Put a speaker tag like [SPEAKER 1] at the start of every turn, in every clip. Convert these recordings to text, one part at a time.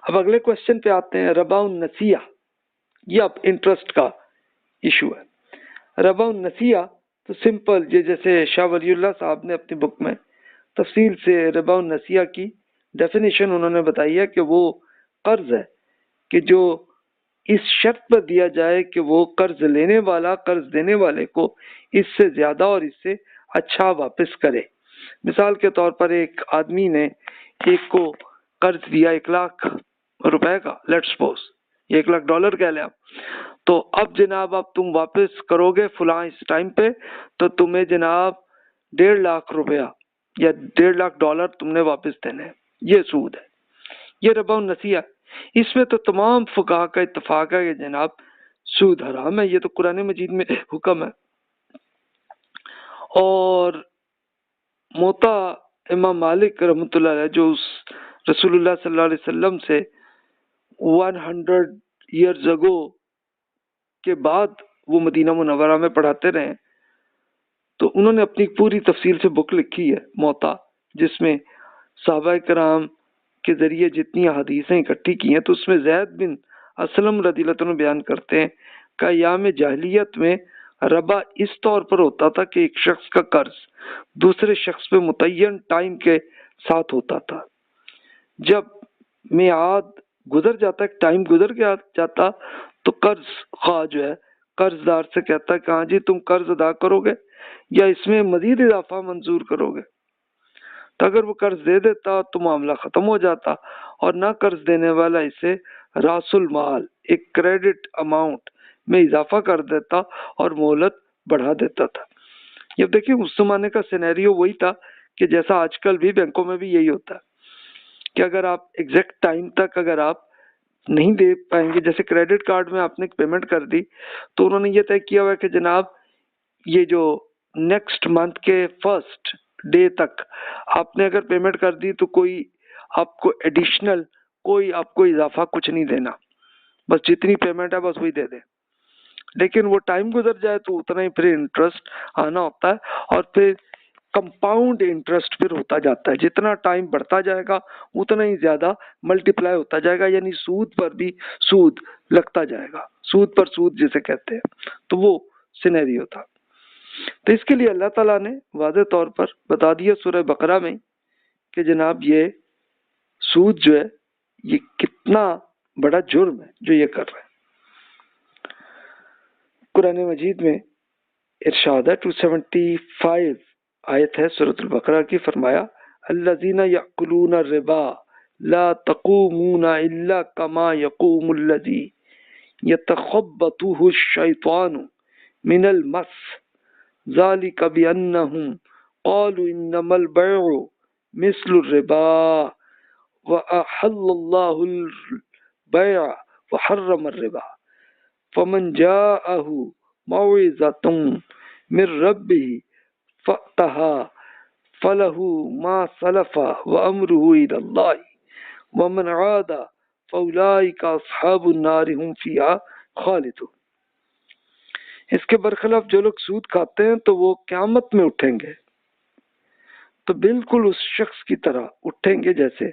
[SPEAKER 1] اب اگلے کوشچن پہ آتے ہیں، ربا النسیہ، یہ اب انٹرسٹ کا ایشو ہے۔ ربا النسیہ تو سمپل، جیسے شاہ ولی اللہ صاحب نے اپنی بک میں تفصیل سے ربا النسیہ کی ڈیفینیشن انہوں نے بتائی ہے کہ وہ قرض ہے کہ جو اس شرط پر دیا جائے کہ وہ قرض لینے والا قرض دینے والے کو اس سے زیادہ اور اس سے اچھا واپس کرے۔ مثال کے طور پر ایک آدمی نے ایک کو قرض دیا 1,00,000 روپے کا، لیٹ سپوز، یہ $1,00,000 کہہ لیں آپ، تو اب جناب اب تم واپس کرو گے فلاں اس ٹائم پہ، تو تمہیں جناب $1,50,000 یا $1,50,000 تم نے واپس دینے، یہ سود ہے، یہ ربا النسیہ۔ اس میں تو تمام فقہا کا اتفاق ہے کہ جناب سود حرام ہے، یہ تو قرآن مجید میں حکم ہے۔ اور موطا امام مالک رحمۃ اللہ علیہ جو اس رسول اللہ صلی اللہ علیہ وسلم سے 100 ایئرز اگو کے بعد وہ مدینہ منورہ میں پڑھاتے رہے، تو انہوں نے اپنی پوری تفصیل سے بک لکھی ہے موطا، جس میں صحابہ کرام کے ذریعے جتنی احادیثیں اکٹھی کی ہیں، تو اس میں زید بن اسلم رضی اللہ عنہ بیان کرتے ہیں کہ ایام جاہلیت میں ربا اس طور پر ہوتا تھا کہ ایک شخص کا قرض دوسرے شخص پہ متعین ٹائم کے ساتھ ہوتا تھا۔ جب میعاد گزر جاتا، ٹائم گزر گیا جاتا، تو قرض خواہ جو ہے قرض دار سے کہتا ہے کہ ہاں جی تم قرض ادا کرو گے یا اس میں مزید اضافہ منظور کرو گے، تو اگر وہ قرض دے دیتا تو معاملہ ختم ہو جاتا، اور نہ قرض دینے والا اسے راس المال ایک کریڈٹ اماؤنٹ میں اضافہ کر دیتا اور مہلت بڑھا دیتا تھا۔ یہ دیکھیں اس زمانے کا سینیریو وہی تھا کہ جیسا آج کل بھی بینکوں میں بھی یہی ہوتا ہے کہ اگر آپ ایگزیکٹ ٹائم تک اگر آپ نہیں دے پائیں گے، جیسے کریڈٹ کارڈ میں آپ نے پیمنٹ کر دی تو انہوں نے یہ طے کیا ہوا ہے کہ جناب یہ جو نیکسٹ منتھ کے فرسٹ ڈے تک آپ نے اگر پیمنٹ کر دی تو کوئی آپ کو ایڈیشنل کوئی آپ کو اضافہ کچھ نہیں دینا، بس جتنی پیمنٹ ہے بس وہی دے دیں۔ لیکن وہ ٹائم گزر جائے تو اتنا ہی پھر انٹرسٹ آنا ہوتا ہے، اور پھر کمپاؤنڈ انٹرسٹ پھر ہوتا جاتا ہے، جتنا ٹائم بڑھتا جائے گا اتنا ہی زیادہ ملٹیپلائی ہوتا جائے گا، یعنی سود پر بھی سود لگتا جائے گا، سود پر سود جسے کہتے ہیں، تو وہ سینیریو تھا۔ تو اس کے لیے اللہ تعالیٰ نے واضح طور پر بتا دیا سورہ بقرہ میں کہ جناب یہ سود جو ہے یہ کتنا بڑا جرم ہے جو یہ کر رہے ہیں۔ قرآن مجید میں ارشاد ہے 275 آیت ہے سورۃ البقرہ کی، فرمایا الذین یأکلون الربا لا تقومون الا کما یقوم الذی یتخبطہ الشیطان من المس ذلک بأنہم قالوا انما البیع مثل الربا وأحل اللہ البیع وحرم الربا فمن جاءہ موعظۃ من ربہ فانتہى فلہ ما سلف وامرہ الی اللہ ومن عاد فاولئک اصحاب النار هم فیہا خالدون۔ اس کے برخلاف جو لوگ سود کھاتے ہیں تو وہ قیامت میں اٹھیں گے تو بالکل اس شخص کی طرح اٹھیں گے جیسے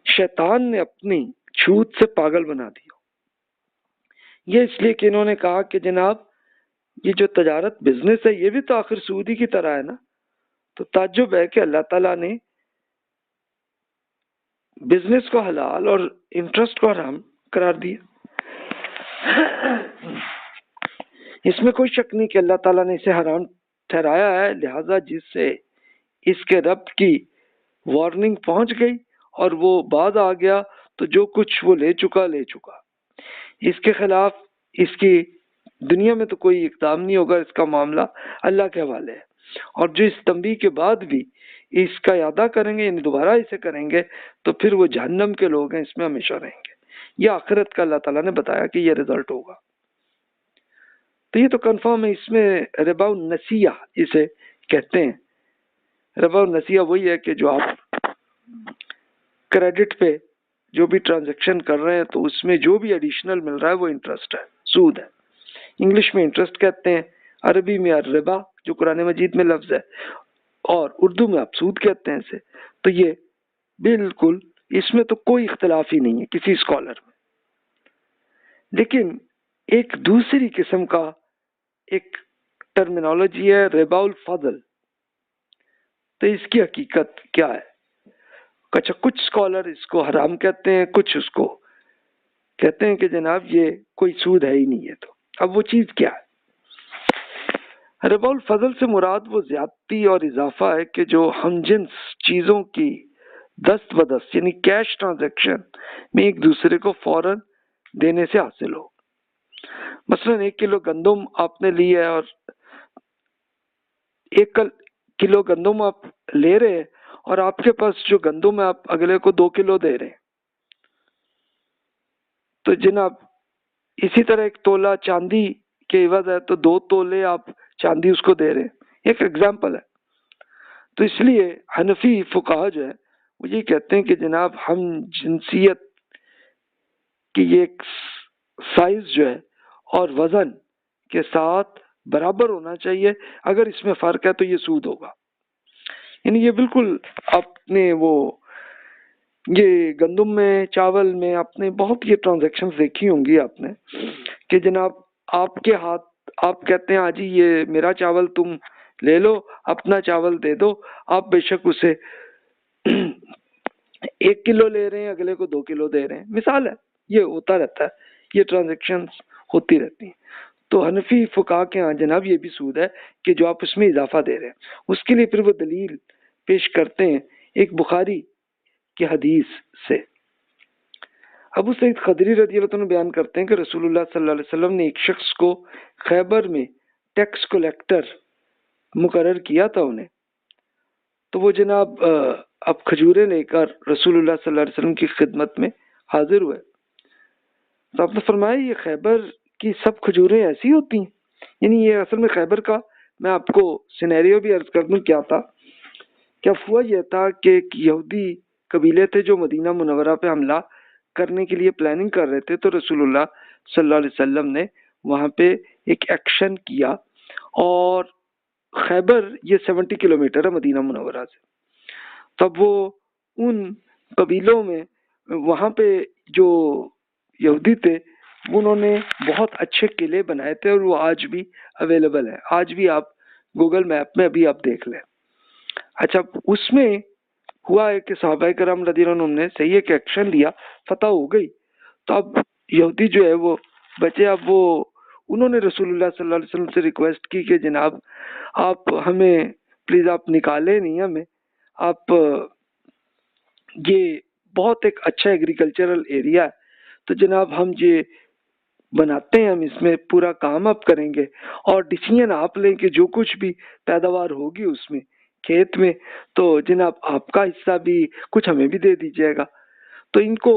[SPEAKER 1] شیطان نے اپنی چھوت سے پاگل بنا دیا۔ یہ اس لیے کہ انہوں نے کہا کہ جناب یہ جو تجارت بزنس ہے یہ بھی تو آخر سودی کی طرح ہے نا، تو تعجب ہے کہ اللہ تعالیٰ نے بزنس کو حلال اور انٹرسٹ کو حرام قرار دیا۔ اس میں کوئی شک نہیں کہ اللہ تعالیٰ نے اسے حرام ٹھہرایا ہے، لہذا جس سے اس کے رب کی وارننگ پہنچ گئی اور وہ بعد آ گیا تو جو کچھ وہ لے چکا اس کے خلاف اس کی دنیا میں تو کوئی اقدام نہیں ہوگا، اس کا معاملہ اللہ کے حوالے ہے، اور جو اس تنبیہ کے بعد بھی اس کا اعادہ کریں گے یعنی دوبارہ اسے کریں گے تو پھر وہ جہنم کے لوگ ہیں، اس میں ہمیشہ رہیں گے۔ یہ آخرت کا اللہ تعالیٰ نے بتایا کہ یہ رزلٹ ہوگا، تو یہ تو کنفرم ہے۔ اس میں ربا النسیہ اسے کہتے ہیں۔ ربا النسیہ وہی ہے کہ جو آپ کریڈٹ پہ جو بھی ٹرانزیکشن کر رہے ہیں تو اس میں جو بھی ایڈیشنل مل رہا ہے وہ انٹرسٹ ہے، سود ہے۔ انگلش میں انٹرسٹ کہتے ہیں، عربی میں الربا جو قرآن مجید میں لفظ ہے، اور اردو میں آپ سود کہتے ہیں اسے۔ تو یہ بالکل اس میں تو کوئی اختلاف ہی نہیں ہے کسی اسکالر میں. لیکن ایک دوسری قسم کا ایک ٹرمینالوجی ہے ربا الفضل. تو اس کی حقیقت کیا ہے؟ اچھا، کچھ اسکالر اس کو حرام کہتے ہیں، کچھ اس کو کہتے ہیں کہ جناب یہ کوئی سود ہے ہی نہیں ہے. تو اب وہ چیز کیا ہے؟ ربا الفضل سے مراد وہ زیادتی اور اضافہ ہے کہ جو ہم جنس چیزوں کی دست بدست یعنی کیش ٹرانزیکشن میں ایک دوسرے کو فوراً دینے سے حاصل ہو. مثلا 1 کلو گندم آپ نے لی ہے اور 1 کلو گندم آپ لے رہے ہیں اور آپ کے پاس جو گندم ہے آپ اگلے کو 2 کلو دے رہے ہیں. تو جناب اسی طرح ایک تولہ چاندی کے عوض ہے تو 2 تولے آپ چاندی اس کو دے رہے ہیں. ایک ایگزامپل ہے. تو اس لیے حنفی فقہا جو ہے وہ یہ کہتے ہیں کہ جناب ہم جنسیت کی یہ ایک سائز جو ہے اور وزن کے ساتھ برابر ہونا چاہیے. اگر اس میں فرق ہے تو یہ سود ہوگا. یعنی یہ بالکل آپ نے وہ یہ گندم میں چاول میں آپ نے بہت یہ ٹرانزیکشن دیکھی ہوں گی آپ نے کہ جناب آپ کے ہاتھ آپ کہتے ہیں جی یہ میرا چاول تم لے لو، اپنا چاول دے دو. آپ بے شک اسے 1 کلو لے رہے ہیں، اگلے کو 2 کلو دے رہے ہیں. مثال ہے، یہ ہوتا رہتا ہے، یہ ٹرانزیکشن ہوتی رہتی ہیں. تو حنفی فقہا کے ہاں جناب یہ بھی سود ہے کہ جو آپ اس میں اضافہ دے رہے ہیں. اس کے لیے پھر وہ دلیل پیش کرتے ہیں ایک بخاری کی حدیث سے. ابو سعید خدری رضی اللہ عنہ بیان کرتے ہیں کہ رسول اللہ صلی اللہ علیہ وسلم نے ایک شخص کو خیبر میں ٹیکس کلیکٹر مقرر کیا تھا انہیں. تو وہ جناب اب کھجوریں لے کر رسول اللہ صلی اللہ علیہ وسلم کی خدمت میں حاضر ہوئے. تو آپ نے فرمایا یہ خیبر کی سب کھجوریں ایسی ہوتی ہیں؟ یعنی یہ اصل میں خیبر کا میں آپ کو سینیریو بھی عرض کر دوں کیا تھا. کیا ہوا یہ تھا کہ ایک یہودی قبیلے تھے جو مدینہ منورہ پہ حملہ کرنے کے لیے پلاننگ کر رہے تھے. تو رسول اللہ صلی اللہ علیہ وسلم نے وہاں پہ ایک ایکشن کیا اور خیبر یہ 70 کلومیٹر ہے مدینہ منورہ سے. تب وہ ان قبیلوں میں وہاں پہ جو یہودی تھے انہوں نے بہت اچھے قلعے بنائے تھے اور وہ آج بھی اویلیبل ہیں. آج بھی آپ گوگل میپ میں ابھی آپ دیکھ لیں. اچھا، اس میں ہوا ہے کہ صحابہ کرام رضی اللہ عنہم نے صحیح ایک ایکشن لیا، فتح ہو گئی. تو اب یہودی جو ہے وہ بچے، اب وہ انہوں نے رسول اللہ صلی اللہ علیہ وسلم سے ریکویسٹ کی کہ جناب آپ ہمیں پلیز آپ نکالے نہیں ہمیں، آپ یہ بہت ایک اچھا ایگریکلچرل ایریا ہے تو جناب ہم یہ بناتے ہیں، ہم اس میں پورا کام آپ کریں گے اور ڈیسیژن آپ لیں کہ جو کچھ بھی پیداوار ہوگی اس میں کھیت میں تو جناب آپ کا حصہ بھی کچھ ہمیں بھی دے دیجیے گا. تو ان کو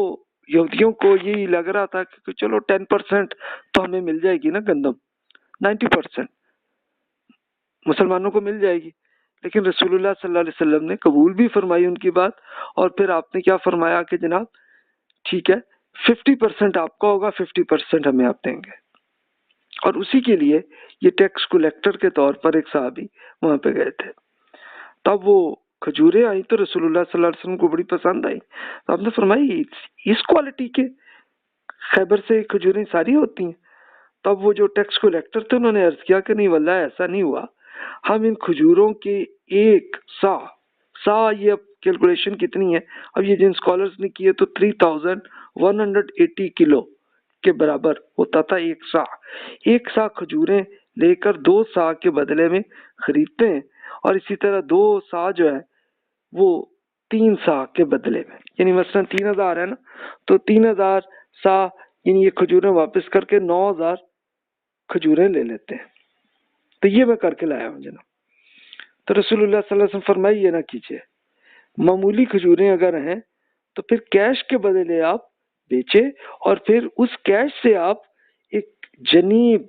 [SPEAKER 1] یہودیوں کو یہی لگ رہا تھا کہ چلو 10% تو ہمیں مل جائے گی نا گندم، 90% مسلمانوں کو مل جائے گی. لیکن رسول اللہ صلی اللہ علیہ وسلم نے قبول بھی فرمائی ان کی بات اور پھر آپ نے کیا فرمایا کہ جناب ٹھیک ہے 50% آپ کا ہوگا، 50% ہمیں آپ دیں گے. اور اسی کے لیے یہ ٹیکس کلیکٹر کے طور پر ایک صحابی وہاں پہ گئے تھے. تب وہ کھجوریں آئی تو رسول اللہ صلی اللہ علیہ وسلم کو بڑی پسند آئی. تو آپ نے فرمائی اس کوالٹی کے خیبر سے کھجوریں ساری ہوتی ہیں. تب وہ جو ٹیکس کلیکٹر تھے انہوں نے عرض کیا کہ نہیں واللہ ایسا نہیں ہوا، ہم ان کھجوروں کے 1 سا یہ اب کیلکولیشن کتنی ہے اب یہ جن اسکالرز نے کیے تو 3180 کلو کے برابر ہوتا تھا 1 سا کھجوریں لے کر 2 سا کے بدلے میں خریدتے ہیں اور اسی طرح 2 سا جو ہے وہ 3 سا کے بدلے میں، یعنی مثلا 3000 ہے نا تو 3000 سا یعنی یہ کھجوریں واپس کر کے 9000 کھجوریں لے لیتے ہیں. تو یہ میں کر کے لایا ہوں جناب. تو رسول اللہ صلی اللہ علیہ وسلم فرمائی یہ نہ کیجیے، معمولی کھجوریں اگر ہیں تو پھر کیش کے بدلے آپ بیچے اور پھر اس کیش سے آپ ایک جنیب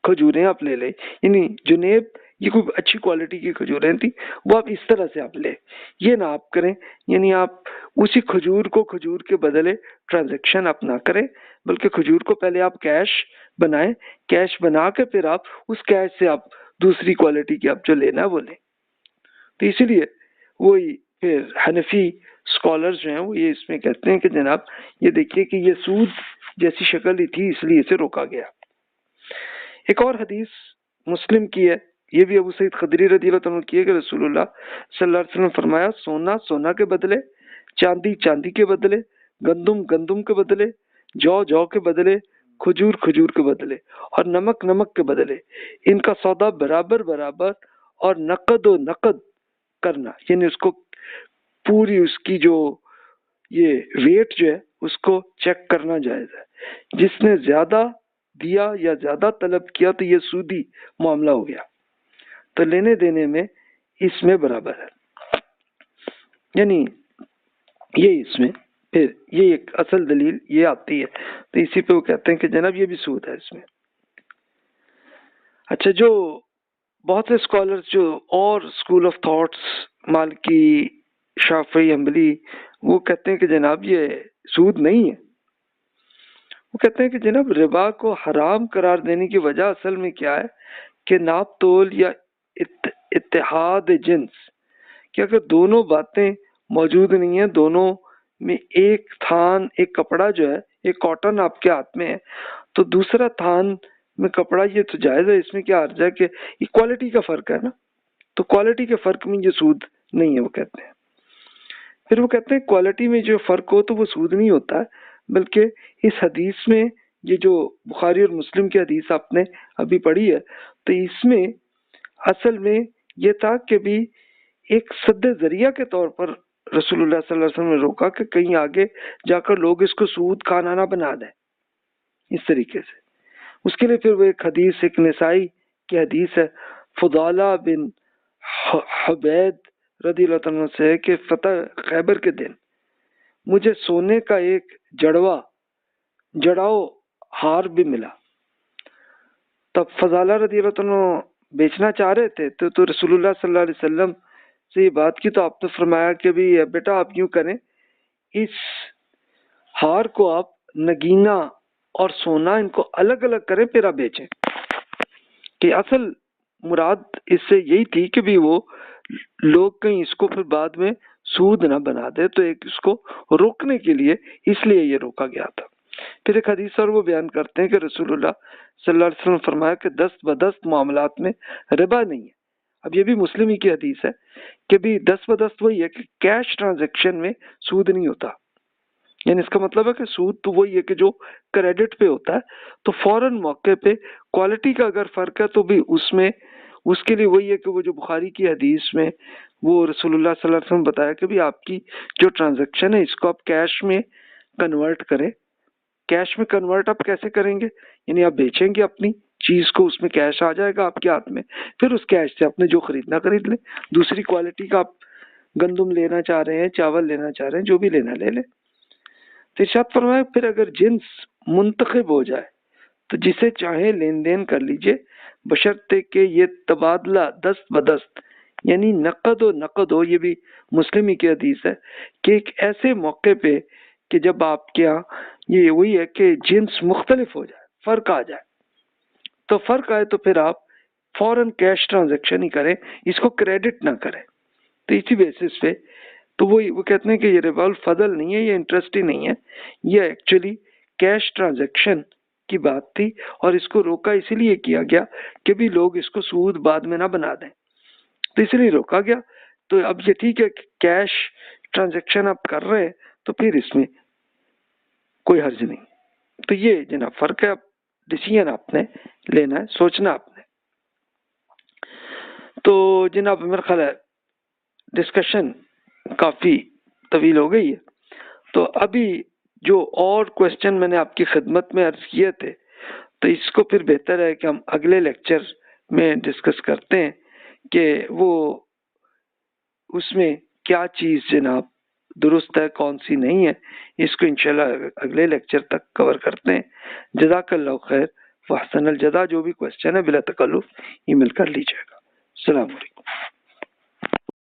[SPEAKER 1] کھجوریں آپ لے لیں. یعنی جنیب یہ کوئی اچھی کوالٹی کی کھجوریں تھی وہ آپ اس طرح سے آپ لیں، یہ نہ آپ کریں. یعنی آپ اسی کھجور کو کھجور کے بدلے ٹرانزیکشن آپ نہ کریں بلکہ کھجور کو پہلے آپ کیش بنائیں، کیش بنا کے پھر آپ اس کیش سے آپ دوسری کوالٹی کی آپ جو لینا ہے وہ لیں. تو اسی لیے وہی پھر حنفی اسکالرز جو ہیں وہ یہ اس میں کہتے ہیں کہ جناب یہ دیکھیے کہ یہ سود جیسی شکل ہی تھی اس لیے اسے روکا گیا۔ ایک اور حدیث مسلم کی ہے، یہ بھی ابو سعید خدری رضی اللہ عنہ کی ہے کہ رسول اللہ صلی اللہ علیہ وسلم نے فرمایا سونا سونا کے بدلے، چاندی چاندی کے بدلے، گندم گندم کے بدلے، جو جو کے بدلے، کھجور کھجور کے بدلے اور نمک نمک کے بدلے ان کا سودا برابر برابر اور نقد و نقد کرنا، یعنی اس کو پوری اس کی جو یہ ویٹ جو ہے اس کو چیک کرنا جائز ہے۔ جس نے زیادہ دیا یا زیادہ طلب کیا تو یہ سودی معاملہ ہو گیا، تو لینے دینے میں اس میں برابر ہے، یعنی یہ اس میں پھر یہ ایک اصل دلیل یہ آتی ہے، تو اسی پہ وہ کہتے ہیں کہ جناب یہ بھی سود ہے اس میں۔ اچھا، جو بہت سے اسکالرز جو اور اسکول آف تھاٹس مالکی شافعی حنبلی وہ کہتے ہیں کہ جناب یہ سود نہیں ہے، وہ کہتے ہیں کہ جناب ربا کو حرام قرار دینے کی وجہ اصل میں کیا ہے کہ ناپ تول یا اتحاد جنس، کہ اگر دونوں باتیں موجود نہیں ہیں، دونوں میں ایک تھان ایک کپڑا جو ہے ایک کاٹن آپ کے ہاتھ میں ہے تو دوسرا تھان میں کپڑا، یہ تو جائز ہے، اس میں کیا عرض ہے کہ یہ کوالٹی کا فرق ہے نا، تو کوالٹی کے فرق میں یہ سود نہیں ہے وہ کہتے ہیں۔ پھر وہ کہتے ہیں کوالٹی میں جو فرق ہو تو وہ سود نہیں ہوتا ہے، بلکہ اس حدیث میں یہ جو بخاری اور مسلم کی حدیث آپ نے ابھی پڑھی ہے تو اس میں اصل میں یہ تھا کہ بھی ایک سد ذریعہ کے طور پر رسول اللہ صلی اللہ علیہ وسلم نے روکا کہ کہیں آگے جا کر لوگ اس کو سود کھانا نہ بنا دیں اس طریقے سے۔ اس کے لیے پھر وہ ایک حدیث ایک نسائی کی حدیث ہے فضالہ بن حبید رضی اللہ عنہ سے ہے کہ فتح خیبر کے دن مجھے سونے کا ایک جڑاؤ ہار بھی ملا، تب فضالہ رضی اللہ عنہ بیچنا چاہ رہے تھے تو رسول اللہ صلی اللہ علیہ وسلم سے یہ بات کی تو آپ نے فرمایا کہ بھی بیٹا آپ یوں کریں، اس ہار کو آپ نگینا اور سونا ان کو الگ الگ کریں پھر آپ بیچیں، کہ اصل مراد اس سے یہی تھی کہ بھی وہ لوگ کہیں اس کو پھر بعد میں سود نہ بنا دے، تو ایک اس کو روکنے کے لیے اس لیے یہ روکا گیا تھا۔ پھر ایک حدیث اور وہ بیان کرتے ہیں کہ رسول اللہ صلی اللہ علیہ وسلم نے فرمایا کہ دست بدست معاملات میں ربا نہیں ہے۔ اب یہ بھی مسلم ہی کی حدیث ہے کہ بھی دست بدست وہی ہے کہ کیش ٹرانزیکشن میں سود نہیں ہوتا، یعنی اس کا مطلب ہے کہ سود تو وہی ہے کہ جو کریڈٹ پہ ہوتا ہے، تو فوراً موقع پہ کوالٹی کا اگر فرق ہے تو بھی اس میں اس کے لیے وہی ہے کہ وہ جو بخاری کی حدیث میں وہ رسول اللہ صلی اللہ علیہ وسلم بتایا کہ بھی آپ کی جو ٹرانزیکشن ہے اس کو آپ کیش میں کنورٹ کریں۔ کیش میں کنورٹ آپ کیسے کریں گے؟ یعنی آپ بیچیں گے اپنی چیز کو، اس میں کیش آ جائے گا آپ کے ہاتھ میں، پھر اس کیش سے آپ نے جو خریدنا خرید لیں، دوسری کوالٹی کا آپ گندم لینا چاہ رہے ہیں، چاول لینا چاہ رہے ہیں، جو بھی لینا لے لیں۔ تو ارشاد فرمایا پھر اگر جنس منتخب ہو جائے تو جسے چاہے لین دین کر لیجئے، بشرطے کہ یہ تبادلہ دست بدست یعنی نقد و نقد ہو۔ یہ بھی مسلم ہی کی حدیث ہے کہ ایک ایسے موقع پہ کہ جب آپ کے یہاں یہ وہی ہے کہ جنس مختلف ہو جائے، فرق آ جائے، تو فرق آئے تو پھر آپ فوراً کیش ٹرانزیکشن ہی کریں، اس کو کریڈٹ نہ کریں۔ تو اسی بیسس پہ تو وہ کہتے ہیں کہ یہ ربا الفضل نہیں ہے، یہ انٹرسٹ ہی نہیں ہے، یہ ایکچولی کیش ٹرانزیکشن کی بات تھی، اور اس کو روکا اسی لیے کیا گیا کہ بھی لوگ اس کو سود بعد میں نہ بنا دیں، تو اس لیے روکا گیا۔ تو اب یہ ٹھیک ہے کہ کیش ٹرانزیکشن آپ کر رہے ہیں تو پھر اس میں کوئی حرج نہیں۔ تو یہ جناب فرق ہے، اب ڈیسیژن آپ نے لینا ہے، سوچنا آپ نے۔ تو جناب میرا خیال ہے ڈسکشن کافی طویل ہو گئی ہے، تو ابھی جو اور کوشچن میں نے آپ کی خدمت میں عرض کیے تھے تو اس کو پھر بہتر ہے کہ ہم اگلے لیکچر میں ڈسکس کرتے ہیں کہ وہ اس میں کیا چیز جناب درست ہے کون سی نہیں ہے، اس کو انشاءاللہ اگلے لیکچر تک کور کرتے ہیں۔ جزاک اللہ خیر واحسن الجزا۔ جو بھی کوشچن ہے بلا تکلف ای میل کر لیجیے گا۔ السلام علیکم۔